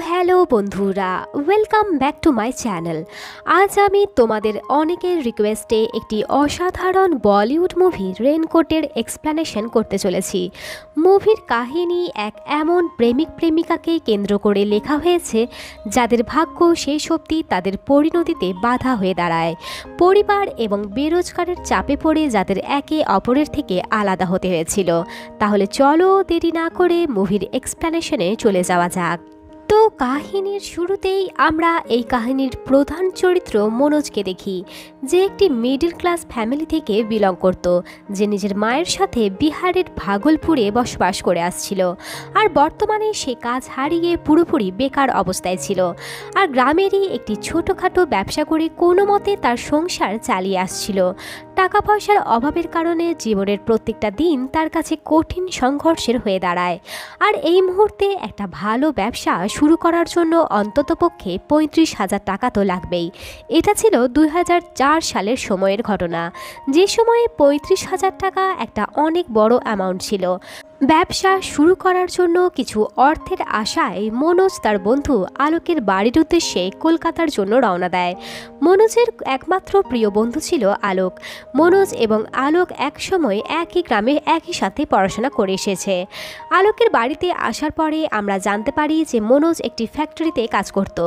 Hello বন্ধুরা, welcome back to my channel. আজ আমি তোমাদের অনেকের রিকোয়েস্টে একটি অসাধারণ বলিউড মুভি রেইনকোটের এক্সপ্লেনেশন করতে চলেছি। মুভির কাহিনী এক এমন প্রেমিক প্রেমিকাকে কেন্দ্র করে লেখা হয়েছে যাদের ভাগ্য শেষ অবধি তাদের পরিণতিতে বাধা হয়ে দাঁড়ায়। পরিবার এবং বেরোজগারের চাপে পড়ে যাদের একে অপরের থেকে আলাদা হতে হয়েছিল। তাহলে চলো দেরি না করে মুভির এক্সপ্লেনেশনে চলে যাওয়া যাক। তো কাহিনীর শুরুতেই আমরা এই কাহিনীর প্রধান চরিত্র মনোজকে দেখি, যে একটি মিডল ক্লাস ফ্যামিলি থেকে বিলং করত, যে নিজের মায়ের সাথে বিহারের ভাগলপুরে বসবাস করে আসছিল। আর বর্তমানে সে কাজ হারিয়ে পুরোপুরি বেকার অবস্থায় ছিল, আর গ্রামেরই একটি ছোটোখাটো ব্যবসা করে কোনো মতে তার সংসার চালিয়ে আসছিল। টাকা পয়সার অভাবের কারণে জীবনের প্রত্যেকটা দিন তার কাছে কঠিন সংঘর্ষের হয়ে দাঁড়ায়। আর এই মুহূর্তে একটা ভালো ব্যবসা শুরু করার জন্য অন্ততপক্ষে 35,000 টাকা তো লাগবেই। এটা ছিল 2004 সালের সময়ের ঘটনা, যে সময়ে 35,000 টাকা একটা অনেক বড় অ্যামাউন্ট ছিল। ব্যবসা শুরু করার জন্য কিছু অর্থের আশায় মনোজ তার বন্ধু আলোকের বাড়ির উদ্দেশ্যে কলকাতার জন্য রওনা দেয়। মনোজের একমাত্র প্রিয় বন্ধু ছিল আলোক। মনোজ এবং আলোক একসময় একই গ্রামে একই সাথে পড়াশোনা করে এসেছে। আলোকের বাড়িতে আসার পরে আমরা জানতে পারি যে মনোজ একটি ফ্যাক্টরিতে কাজ করত,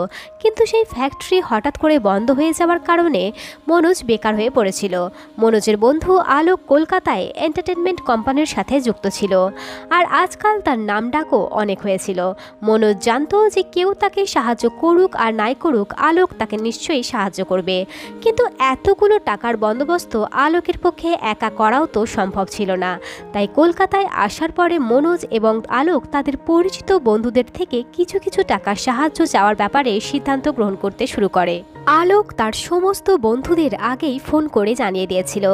কিন্তু সেই ফ্যাক্টরি হঠাৎ করে বন্ধ হয়ে যাওয়ার কারণে মনোজ বেকার হয়ে পড়েছিল। মনোজের বন্ধু আলোক কলকাতায় এন্টারটেনমেন্ট কোম্পানির সাথে যুক্ত ছিল, আর আজকাল তার নাম ডাকও অনেক হয়েছিল। মনোজ জানতো যে কেউ তাকে সাহায্য করুক আর নাই করুক, আলোক তাকে নিশ্চয়ই সাহায্য করবে, কিন্তু এতগুলো টাকার বন্দোবস্ত আলোকের পক্ষে একা করাও তো সম্ভব ছিল না। তাই কলকাতায় আসার পরে মনোজ এবং আলোক তাদের পরিচিত বন্ধুদের থেকে কিছু কিছু টাকার সাহায্য চাওয়ার ব্যাপারে সিদ্ধান্ত গ্রহণ করতে শুরু করে। আলোক তার সমস্ত বন্ধুদের আগেই ফোন করে জানিয়ে দিয়েছিল,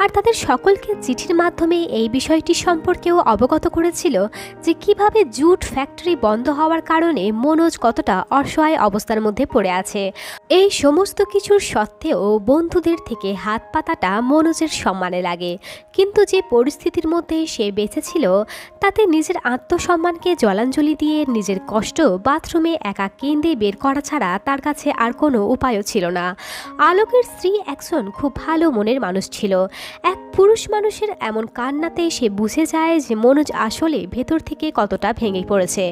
আর তাদের সকলকে চিঠির মাধ্যমে এই বিষয়টি সম্পর্কেও অবগত করেছিল যে কিভাবে জুট ফ্যাক্টরি বন্ধ হওয়ার কারণে মনোজ কতটা অসহায় অবস্থার মধ্যে পড়ে আছে। এই সমস্ত কিছুর সত্ত্বেও বন্ধুদের থেকে হাত পাতাটা মনোজের সম্মানে লাগে, কিন্তু যে পরিস্থিতির মধ্যে সে বেঁচেছিল তাতে নিজের আত্মসম্মানকে জলাঞ্জলি দিয়ে নিজের কষ্ট বাথরুমে একা কেঁদে বের করা ছাড়া তার কাছে আর কোনো উপায় ছিল না। আলোকের স্ত্রী একজন খুব ভালো মনের মানুষ ছিল। এক পুরুষ মানুষের এমন কান্নাতে সে বুঝে যায় যে মনোজ আসলে ভেতর থেকে কতটা ভেঙে পড়েছে।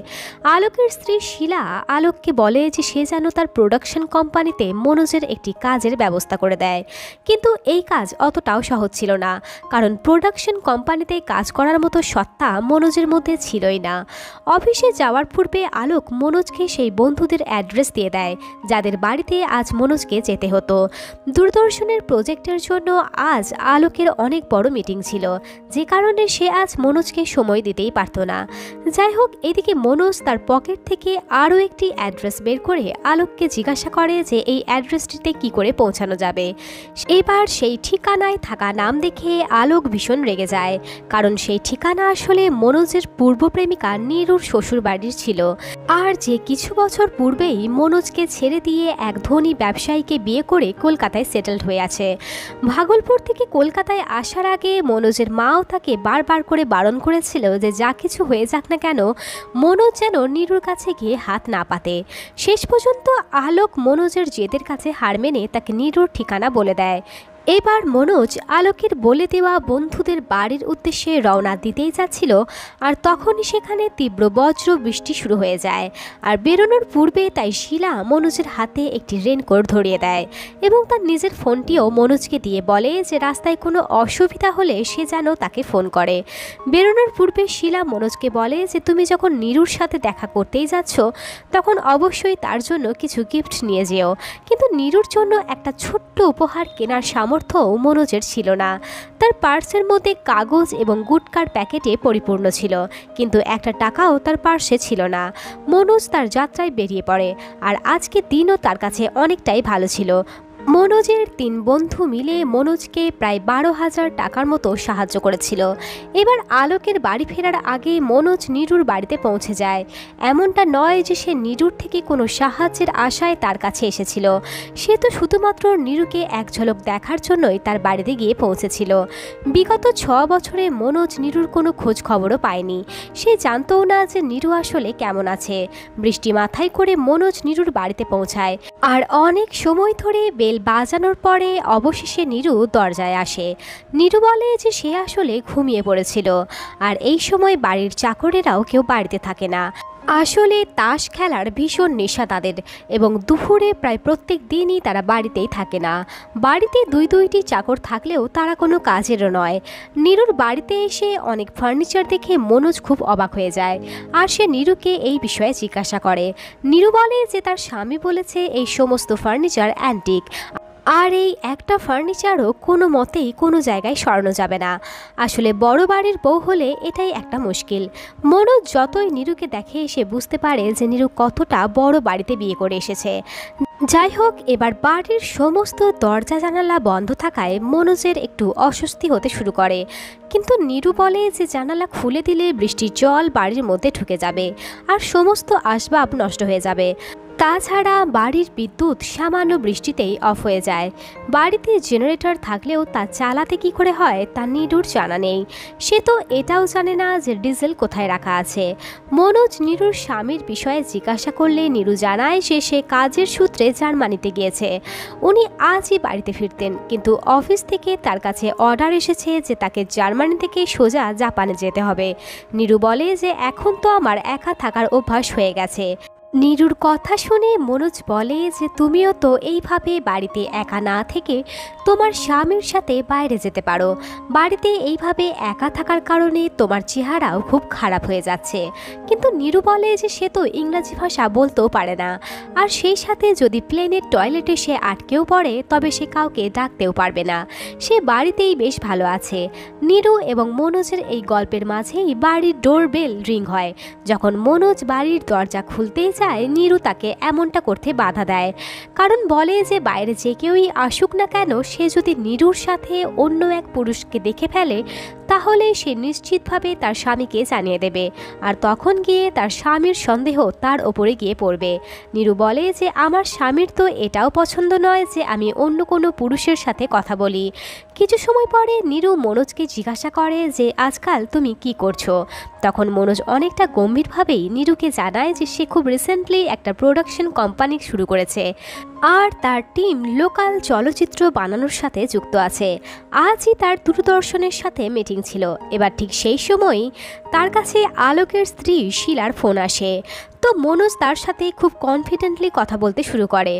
আলোকের স্ত্রী শিলা আলোককে বলে যে সে যেন তার প্রোডাকশন কোম্পানিতে মনোজের একটি কাজের ব্যবস্থা করে দেয়, কিন্তু এই কাজ অতটাও সহজ ছিল না, কারণ প্রোডাকশন কোম্পানিতে কাজ করার মতো সত্তা মনোজের মধ্যে ছিলই না। অফিসে যাওয়ার পূর্বে আলোক মনোজকে সেই বন্ধুদের অ্যাড্রেস দিয়ে দেয় যাদের বাড়িতে আজ মনোজকে যেতে হতো। দূরদর্শনের প্রজেক্টের জন্য আজ আলোকের অনেক বড় মিটিং ছিল, যে কারণে সে আজ মনোজকে সময় দিতেই পারত না। যাই হোক, এদিকে মনোজ তার পকেট থেকে আরও একটি অ্যাড্রেস বের করে আলোককে জিজ্ঞাসা করে যে এই অ্যাড্রেসটিতে কি করে পৌঁছানো যাবে। এবার সেই ঠিকানায় থাকা নাম দেখে আলোক ভীষণ রেগে যায়, কারণ সেই ঠিকানা আসলে মনোজের পূর্ব প্রেমিকা নীরুর শ্বশুর বাড়ির ছিল, আর যে কিছু বছর পূর্বেই মনোজকে ছেড়ে দিয়ে এক ধনী ব্যবসায়ীকে বিয়ে করে কলকাতায় সেটেলড হয়ে আছে। ভাগলপুর থেকে কলকাতায় আসার আগে মনোজের মাও তাকে বারবার করে বারণ করেছিল যে যা কিছু হয়ে যাক না কেন মনোজ যেন নীরুর কাছে গিয়ে হাত না পাতে। শেষ পর্যন্ত আলোক মনোজের জেদের কাছে হার মেনে তাকে নীরুর ঠিকানা বলে দেয়। এবার মনোজ আলোকের বলে দেওয়া বন্ধুদের বাড়ির উদ্দেশ্যে রওনা দিতেই যাচ্ছিল, আর তখনই সেখানে তীব্র বজ্র বৃষ্টি শুরু হয়ে যায়। আর বেরোনোর পূর্বে তাই শিলা মনোজের হাতে একটি রেনকোট ধরিয়ে দেয় এবং তার নিজের ফোনটিও মনোজকে দিয়ে বলে যে রাস্তায় কোনো অসুবিধা হলে সে যেন তাকে ফোন করে। বেরোনোর পূর্বে শিলা মনোজকে বলে যে তুমি যখন নীরুর সাথে দেখা করতেই যাচ্ছ তখন অবশ্যই তার জন্য কিছু গিফট নিয়ে যেও, কিন্তু নীরুর জন্য একটা ছোট্ট উপহার কেনার সামর্থ্য মনোজের ছিল না। তার পার্সের মধ্যে কাগজ এবং গুটকার প্যাকেটে পরিপূর্ণ ছিল, কিন্তু একটা টাকাও তার পার্সে ছিল না। মনোজ তার যাত্রায় বেরিয়ে পড়ে, আর আজকের দিনও তার কাছে অনেকটাই ভালো ছিল। মনোজের ৩ বন্ধু মিলে মনোজকে প্রায় ১২,০০০ টাকার মতো সাহায্য করেছিল। এবার আলোকের বাড়ি ফেরার আগে মনোজ নীরুর বাড়িতে পৌঁছে যায়। এমনটা নয় যে সে নীরুর থেকে কোনো সাহায্যের আশায় তার কাছে এসেছিল, সে তো শুধুমাত্র নীরুকে এক ঝলক দেখার জন্যই তার বাড়িতে গিয়ে পৌঁছেছিল। বিগত ৬ বছরে মনোজ নীরুর কোনো খোঁজ খবরও পায়নি। সে জানতও না যে নীরু আসলে কেমন আছে। বৃষ্টি মাথায় করে মনোজ নীরুর বাড়িতে পৌঁছায়, আর অনেক সময় ধরে বেল বাজানোর পরে অবশেষে নীরু দরজায় আসে। নীরু বলে যে সে আসলে ঘুমিয়ে পড়েছিল, আর এই সময় বাড়ির চাকরেরাও কেউ বাড়িতে থাকে না। আসলে তাস খেলার ভীষণ নেশা তাদের, এবং দুপুরে প্রায় প্রত্যেক দিনই তারা বাড়িতেই থাকে না। বাড়িতে দুইটি চাকর থাকলেও তারা কোনো কাজেরও নয়। নীরুর বাড়িতে এসে অনেক ফার্নিচার দেখে মনোজ খুব অবাক হয়ে যায়, আর সে নীরুকে এই বিষয়ে জিজ্ঞাসা করে। নীরু বলে যে তার স্বামী বলেছে এই সমস্ত ফার্নিচার অ্যান্টিক, আর এই একটা ফার্নিচারও কোনো মতেই কোনো জায়গায় সরানো যাবে না। আসলে বড় বাড়ির বউ হলে এটাই একটা মুশকিল। মনোজ যতই নীরুকে দেখে সে বুঝতে পারে যে নীরু কতটা বড় বাড়িতে বিয়ে করে এসেছে। যাই হোক, এবার বাড়ির সমস্ত দরজা জানালা বন্ধ থাকায় মনোজের একটু অস্বস্তি হতে শুরু করে। কিন্তু নীরু বলে যে জানালা খুলে দিলে বৃষ্টির জল বাড়ির মধ্যে ঢুকে যাবে, আর সমস্ত আসবাব নষ্ট হয়ে যাবে। তাছাড়া বাড়ির বিদ্যুৎ সামান্য বৃষ্টিতেই অফ হয়ে যায়। বাড়িতে জেনারেটর থাকলেও তা চালাতে কি করে হয় তা নীরুর জানা নেই। সে তো এটাও জানে না যে ডিজেল কোথায় রাখা আছে। মনোজ নীরুর স্বামীর বিষয়ে জিজ্ঞাসা করলে নীরু জানায় যে সে কাজের সূত্রে জার্মানিতে গিয়েছে। উনি আজই বাড়িতে ফিরতেন, কিন্তু অফিস থেকে তার কাছে অর্ডার এসেছে যে তাকে জার্মানি থেকে সোজা জাপানে যেতে হবে। নীরু বলে যে এখন তো আমার একা থাকার অভ্যাস হয়ে গেছে। নীরুর কথা শুনে মনোজ বলে যে তুমিও তো এইভাবে বাড়িতে একা না থেকে তোমার স্বামীর সাথে বাইরে যেতে পারো। বাড়িতে এইভাবে একা থাকার কারণে তোমার চেহারাও খুব খারাপ হয়ে যাচ্ছে। কিন্তু নীরু বলে যে সে তো ইংরাজি ভাষা বলতেও পারে না, আর সেই সাথে যদি প্লেনের টয়লেটে সে আটকেও পড়ে তবে সে কাউকে ডাকতেও পারবে না। সে বাড়িতেই বেশ ভালো আছে। নীরু এবং মনোজের এই গল্পের মাঝেই বাড়ির ডোরবেল রিং হয়। যখন মনোজ বাড়ির দরজা খুলতেই যায়, নীরু তাকে এমনটা করতে বাধা দেয়, কারণ বলে যে বাইরে যে কেউই আসুক না কেন সে যদি নীরুর সাথে অন্য এক পুরুষকে দেখে ফেলে তাহলে সে নিশ্চিতভাবে তার স্বামীকে জানিয়ে দেবে, আর তখন গিয়ে তার স্বামীর সন্দেহ তার ওপরে গিয়ে পড়বে। নীরু বলে যে আমার স্বামীর তো এটাও পছন্দ নয় যে আমি অন্য কোনো পুরুষের সাথে কথা বলি। কিছু সময় পরে নীরু মনোজকে জিজ্ঞাসা করে যে আজকাল তুমি কি করছো। তখন মনোজ অনেকটা গম্ভীরভাবেই নীরুকে জানায় যে সে খুব রিসেন্টলি একটা প্রোডাকশন কোম্পানি শুরু করেছে, আর তার টিম লোকাল চলচ্চিত্র বানানোর সাথে যুক্ত আছে। আজই তার দূরদর্শনের সাথে মিটিং ছিল। এবার ঠিক সেই সময়ই তার কাছে আলোকের স্ত্রী শিলার ফোন আসে। তো মনোজ তার সাথে খুব কনফিডেন্টলি কথা বলতে শুরু করে।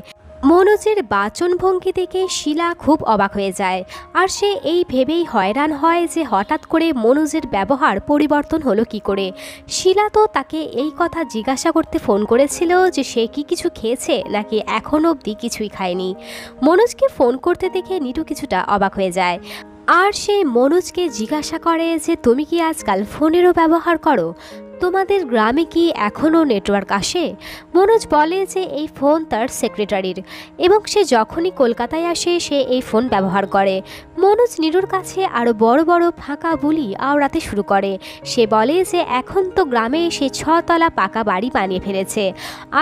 মনোজের বাচনভঙ্গি দেখে শিলা খুব অবাক হয়ে যায়, আর সে এই ভেবেই হয়রান হয় যে হঠাৎ করে মনোজের ব্যবহার পরিবর্তন হলো কি করে। শিলা তো তাকে এই কথা জিজ্ঞাসা করতে ফোন করেছিল যে সে কি কিছু খেয়েছে নাকি এখনও অবধি কিছুই খায়নি। মনোজকে ফোন করতে দেখে নীরু কিছুটা অবাক হয়ে যায়, আর সে মনোজকে জিজ্ঞাসা করে যে তুমি কি আজকাল ফোনেরও ব্যবহার করো, তোমাদের গ্রামে কি এখনও নেটওয়ার্ক আসে। মনোজ বলে যে এই ফোন তার সেক্রেটারির, এবং সে যখনই কলকাতায় আসে সে এই ফোন ব্যবহার করে। মনোজ নীরুর কাছে আরও বড় বড় ফাঁকা বুলি আওড়াতে শুরু করে। সে বলে যে এখন তো গ্রামে সে 6 তলা পাকা বাড়ি বানিয়ে ফেলেছে।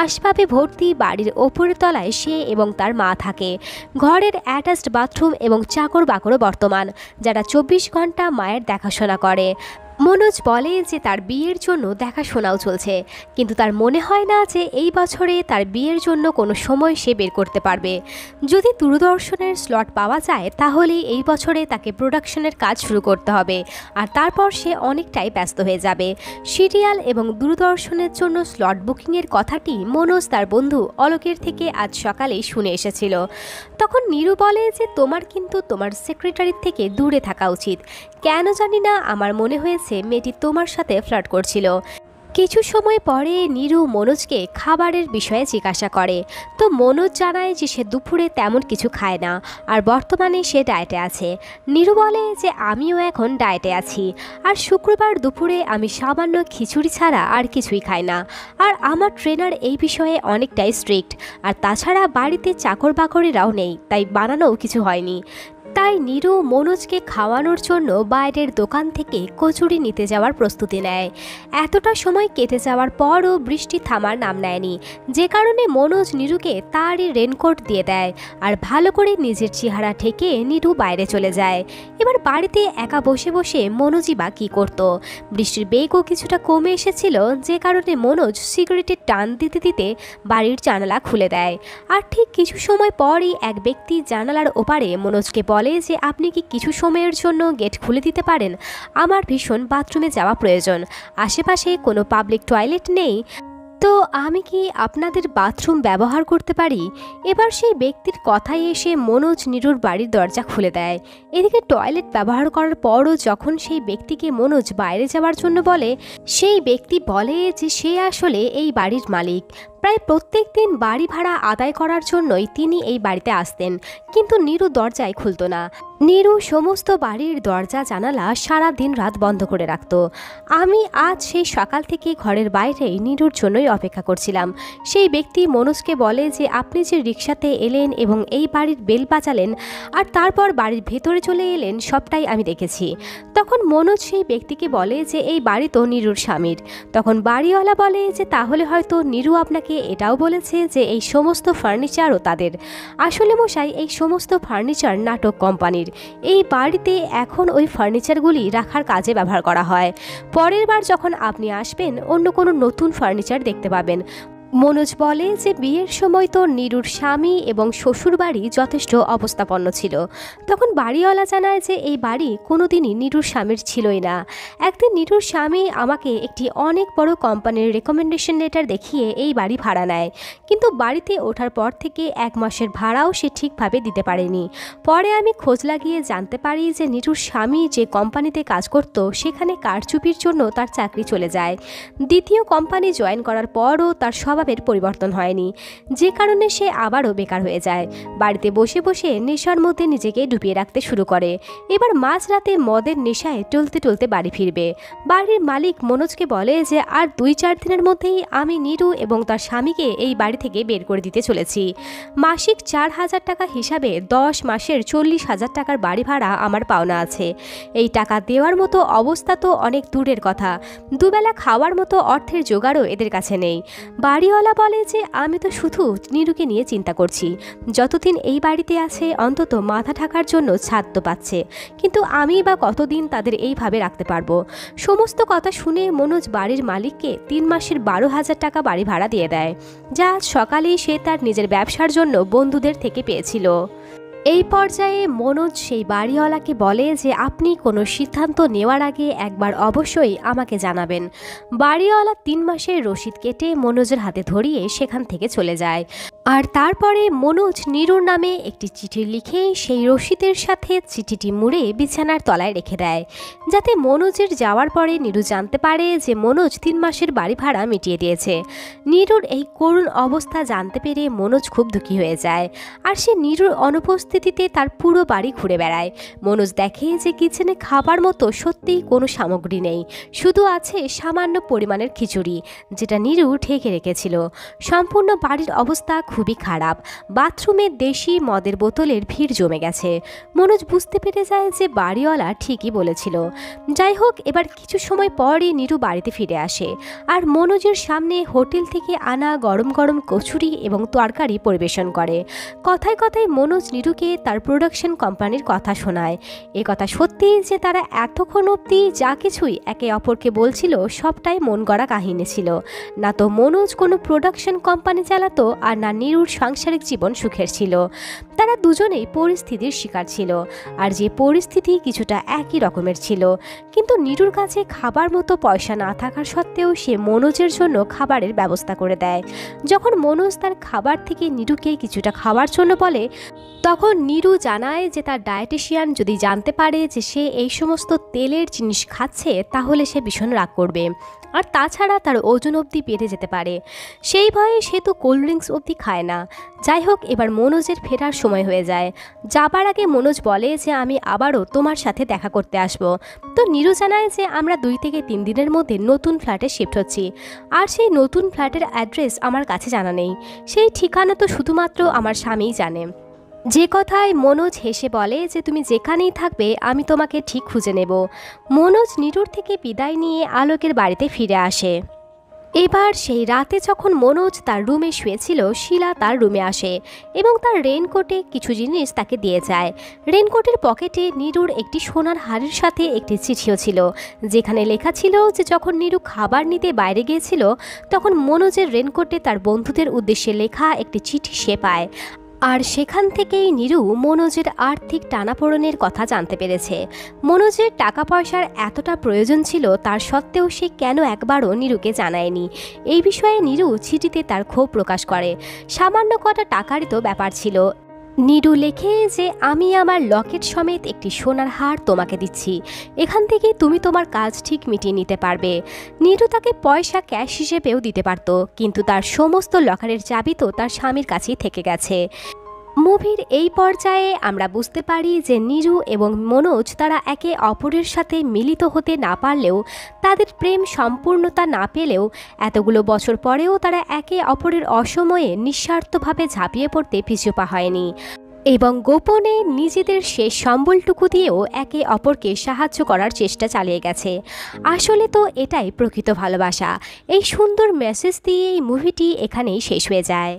আসবাবে ভর্তি বাড়ির ওপরের তলায় সে এবং তার মা থাকে। ঘরের অ্যাটাচড বাথরুম এবং চাকর বাকরও বর্তমান, যারা 24 ঘন্টা মায়ের দেখাশোনা করে। মনোজ বলে যে তার বিয়ের জন্য দেখাশোনাও চলছে, কিন্তু তার মনে হয় না যে এই বছরে তার বিয়ের জন্য কোনো সময় সে বের করতে পারবে। যদি দূরদর্শনের স্লট পাওয়া যায় তাহলে এই বছরে তাকে প্রোডাকশনের কাজ শুরু করতে হবে, আর তারপর সে অনেকটাই ব্যস্ত হয়ে যাবে। সিরিয়াল এবং দূরদর্শনের জন্য স্লট বুকিংয়ের কথাটি মনোজ তার বন্ধু অলোকের থেকে আজ সকালেই শুনে এসেছিল। তখন নীরু বলে যে তোমার কিন্তু তোমার সেক্রেটারির থেকে দূরে থাকা উচিত। কেন জানি না আমার মনে হয়েছে মেয়েটি তোমার সাথে ফ্লার্ট করছিল। কিছু সময় পরে নীরু মনোজকে খাবারের বিষয়ে জিজ্ঞাসা করে। তো মনোজ জানায় যে সে দুপুরে তেমন কিছু খায় না আর বর্তমানে সে ডায়েটে আছে। নীরু বলে যে আমিও এখন ডায়েটে আছি, আর শুক্রবার দুপুরে আমি সামান্য খিচুড়ি ছাড়া আর কিছুই খাই না। আর আমার ট্রেনার এই বিষয়ে অনেকটাই স্ট্রিক্ট, আর তাছাড়া বাড়িতে চাকর বাকরেরাও নেই, তাই বানানোও কিছু হয়নি। তাই নীরু মনোজকে খাওয়ানোর জন্য বাইরের দোকান থেকে কচুরি নিতে যাওয়ার প্রস্তুতি নেয়। এতটা সময় কেটে যাওয়ার পরও বৃষ্টি থামার নাম নেয়নি, যে কারণে মনোজ নীরুকে তারই রেনকোট দিয়ে দেয় আর ভালো করে নিজের চেহারা ঢেকে নীরু বাইরে চলে যায়। এবার বাড়িতে একা বসে বসে মনোজই বা কী করত। বৃষ্টির বেগও কিছুটা কমে এসেছিল, যে কারণে মনোজ সিগারেটের টান দিতে দিতে বাড়ির জানালা খুলে দেয়। আর ঠিক কিছু সময় পরই এক ব্যক্তি জানালার ওপারে মনোজকে বলে যে আপনি কি কিছু সময়ের জন্য গেট খুলে দিতে পারেন, আমার ভীষণ বাথরুমে যাওয়া প্রয়োজন, আশেপাশে কোনো পাবলিক টয়লেট নেই, তো আমি কি আপনাদের বাথরুম ব্যবহার করতে পারি। এবার সেই ব্যক্তির কথায় এসে মনোজ নীরুর বাড়ির দরজা খুলে দেয়। এদিকে টয়লেট ব্যবহার করার পরও যখন সেই ব্যক্তিকে মনোজ বাইরে যাওয়ার জন্য বলে, সেই ব্যক্তি বলে যে সে আসলে এই বাড়ির মালিক, প্রায় প্রত্যেক দিন বাড়ি ভাড়া আদায় করার জন্যই তিনি এই বাড়িতে আসতেন, কিন্তু নীরু দরজাই খুলত না। নীরু সমস্ত বাড়ির দরজা জানালা সারা দিন রাত বন্ধ করে রাখত। আমি আজ সেই সকাল থেকে ঘরের বাইরেই নীরুর জন্যই অপেক্ষা করছিলাম। সেই ব্যক্তি মনোজকে বলে যে আপনি যে রিক্সাতে এলেন এবং এই বাড়ির বেল বাজালেন আর তারপর বাড়ির ভেতরে চলে এলেন, সবটাই আমি দেখেছি। তখন মনোজ সেই ব্যক্তিকে বলে যে এই বাড়ি তো নীরুর স্বামীর। তখন বাড়িওয়ালা বলে যে তাহলে হয়তো নীরু আপনাকে এটাও বলেছে যে এই সমস্ত ফার্নিচারও তাদের। আসলে মশাই, এই সমস্ত ফার্নিচার নাটক কোম্পানির। এই বাড়িতে এখন ওই ফার্নিচারগুলি রাখার কাজে ব্যবহার করা হয়। পরের বার যখন আপনি আসবেন অন্য কোনো নতুন ফার্নিচার দেখতে পাবেন। মনোজ বলে যে বিয়ের সময় তো নীরুর স্বামী এবং শ্বশুর বাড়ি যথেষ্ট অবস্থাপন্ন ছিল। তখন বাড়িওয়ালা জানায় যে এই বাড়ি কোনোদিনই নীরুর স্বামীর ছিলই না। একদিন নীরুর স্বামী আমাকে একটি অনেক বড় কোম্পানির রেকমেন্ডেশন লেটার দেখিয়ে এই বাড়ি ভাড়া নেয়, কিন্তু বাড়িতে ওঠার পর থেকে 1 মাসের ভাড়াও সে ঠিকভাবে দিতে পারেনি। পরে আমি খোঁজ লাগিয়ে জানতে পারি যে নীরুর স্বামী যে কোম্পানিতে কাজ করত সেখানে কারচুপির জন্য তার চাকরি চলে যায়। দ্বিতীয় কোম্পানি জয়েন করার পরও তার স্বভাবের পরিবর্তন হয়নি, যে কারণে সে আবারও বেকার হয়ে যায়। বাড়িতে বসে বসে নেশার মধ্যে নিজেকে ডুবিয়ে রাখতে শুরু করে। এবার মাঝরাতে মদের নেশায় টলতে টলতে বাড়ি ফিরবে। বাড়ির মালিক মনোজকে বলে যে আর 2-4 দিনের মধ্যেই আমি নীরু এবং তার স্বামীকে এই বাড়ি থেকে বের করে দিতে চলেছি। মাসিক 4,000 টাকা হিসাবে 10 মাসের 40,000 টাকার বাড়ি ভাড়া আমার পাওনা আছে। এই টাকা দেওয়ার মতো অবস্থা তো অনেক দূরের কথা, দুবেলা খাওয়ার মতো অর্থের জোগাড়ও এদের কাছে নেই। বাড়িওয়ালা বলে যে আমি তো শুধু নীরুকে নিয়ে চিন্তা করছি, যতদিন এই বাড়িতে আছে অন্তত মাথা ঢাকার জন্য ছাদ তো পাচ্ছে, কিন্তু আমি বা কতদিন তাদের এইভাবে রাখতে পারবো। সমস্ত কথা শুনে মনোজ বাড়ির মালিককে 3 মাসের 12,000 টাকা বাড়ি ভাড়া দিয়ে দেয়, যা আজ সকালেই সে তার নিজের ব্যবসার জন্য বন্ধুদের থেকে পেয়েছিল। এই পর্যায়ে মনোজ সেই বাড়িওয়ালাকে বলে যে আপনি কোনো সিদ্ধান্ত নেওয়ার আগে একবার অবশ্যই আমাকে জানাবেন। বাড়িওয়ালা 3 মাসের রসিদ কেটে মনোজের হাতে ধরিয়ে সেখান থেকে চলে যায়। আর তারপরে মনোজ নীরুর নামে একটি চিঠি লিখে সেই রসিদের সাথে চিঠিটি মুড়ে বিছানার তলায় রেখে দেয়, যাতে মনোজের যাওয়ার পরে নীরু জানতে পারে যে মনোজ 3 মাসের বাড়ি ভাড়া মিটিয়ে দিয়েছে। নীরুর এই করুণ অবস্থা জানতে পেরে মনোজ খুব দুঃখী হয়ে যায়, আর সে নীরুর অনুপস্থিতিতে তার পুরো বাড়ি ঘুরে বেড়ায়। মনোজ দেখে যে কিচেনে খাবার মতো সত্যিই কোনো সামগ্রী নেই, শুধু আছে সামান্য পরিমাণের খিচুড়ি, যেটা নীরু ঢেকে রেখেছিল। সম্পূর্ণ বাড়ির অবস্থা খুবই খারাপ। বাথরুমে দেশি মদের বোতলের ভিড় জমে গেছে। মনোজ বুঝতে পেরে যায় যে বাড়িওয়ালা ঠিকই বলেছিল। যাই হোক, এবার কিছু সময় পরই নীরু বাড়িতে ফিরে আসে, আর মনোজের সামনে হোটেল থেকে আনা গরম গরম কচুরি এবং তরকারি পরিবেশন করে। কথায় কথায় মনোজ নীরুকে তার প্রোডাকশন কোম্পানির কথা শোনায়। এ কথা সত্যি যে তারা এতক্ষণ অবধি যা কিছুই একে অপরকে বলছিল সবটাই মন গড়া কাহিনী ছিল। না তো মনোজ কোনো প্রোডাকশন কোম্পানি চালাতো, আর না নীরুর সাংসারিক জীবন সুখের ছিল। তারা দুজনেই পরিস্থিতির শিকার ছিল, আর যে পরিস্থিতি কিছুটা একই রকমের ছিল। কিন্তু নীরুর কাছে খাবার মতো পয়সা না থাকার সত্ত্বেও সে মনোজের জন্য খাবারের ব্যবস্থা করে দেয়। যখন মনোজ তার খাবার থেকে নীরুকে কিছুটা খাওয়ার জন্য বলে, তখন নীরু জানায় যে তার ডায়েটিশিয়ান যদি জানতে পারে যে সে এই সমস্ত তেলের জিনিস খাচ্ছে তাহলে সে ভীষণ রাগ করবে। আর তাছাড়া তার ওজন অবধি বেড়ে যেতে পারে। সেই ভয়ে সে তো কোল্ড ড্রিঙ্কস অবধি খায় না। যাই হোক, এবার মনোজের ফেরার সময় হয়ে যায়। যাবার আগে মনোজ বলে যে আমি আবারও তোমার সাথে দেখা করতে আসব। তো নীরু জানায় যে আমরা 2 থেকে 3 দিনের মধ্যে নতুন ফ্ল্যাটে শিফট হচ্ছি, আর সেই নতুন ফ্ল্যাটের অ্যাড্রেস আমার কাছে জানা নেই। সেই ঠিকানা তো শুধুমাত্র আমার স্বামীই জানে। যে কথায় মনোজ হেসে বলে যে তুমি যেখানেই থাকবে আমি তোমাকে ঠিক খুঁজে নেব। মনোজ নীরুর থেকে বিদায় নিয়ে আলোকের বাড়িতে ফিরে আসে। এবার সেই রাতে যখন মনোজ তার রুমে শুয়েছিল, শিলা তার রুমে আসে এবং তার রেইনকোটে কিছু জিনিস তাকে দিয়ে যায়। রেইনকোটের পকেটে নীরুর একটি সোনার হারের সাথে একটি চিঠিও ছিল, যেখানে লেখা ছিল যে যখন নীরু খাবার নিতে বাইরে গিয়েছিল তখন মনোজের রেইনকোটে তার বন্ধুদের উদ্দেশ্যে লেখা একটি চিঠি সে পায়। আর সেখান থেকেই নীরু মনোজের আর্থিক টানাপোড়েনের কথা জানতে পেরেছে। মনোজের টাকা পয়সার এতটা প্রয়োজন ছিল, তার সত্ত্বেও সে কেন একবারও নীরুকে জানায়নি। এই বিষয়ে নীরু চিঠিতে তার ক্ষোভ প্রকাশ করে। সামান্য কটা টাকারই তো ব্যাপার ছিল। নীরু লেখে যে আমি আমার লকেট সমেত একটি সোনার হার তোমাকে দিচ্ছি, এখান থেকে তুমি তোমার কাজ ঠিক মিটিয়ে নিতে পারবে। নীরু তাকে পয়সা ক্যাশ হিসেবেও দিতে পারত, কিন্তু তার সমস্ত লকারের চাবি তো তার স্বামীর কাছেই থেকে গেছে। মুভির এই পর্যায়ে আমরা বুঝতে পারি যে নীরু এবং মনোজ তারা একে অপরের সাথে মিলিত হতে না পারলেও, তাদের প্রেম সম্পূর্ণতা না পেলেও এতগুলো বছর পরেও তারা একে অপরের অসময়ে নিঃস্বার্থভাবে ঝাঁপিয়ে পড়তে পিছুপা হয়নি এবং গোপনে নিজেদের শেষ সম্বলটুকু দিয়েও একে অপরকে সাহায্য করার চেষ্টা চালিয়ে গেছে। আসলে তো এটাই প্রকৃত ভালোবাসা। এই সুন্দর মেসেজ দিয়ে এই মুভিটি এখানেই শেষ হয়ে যায়।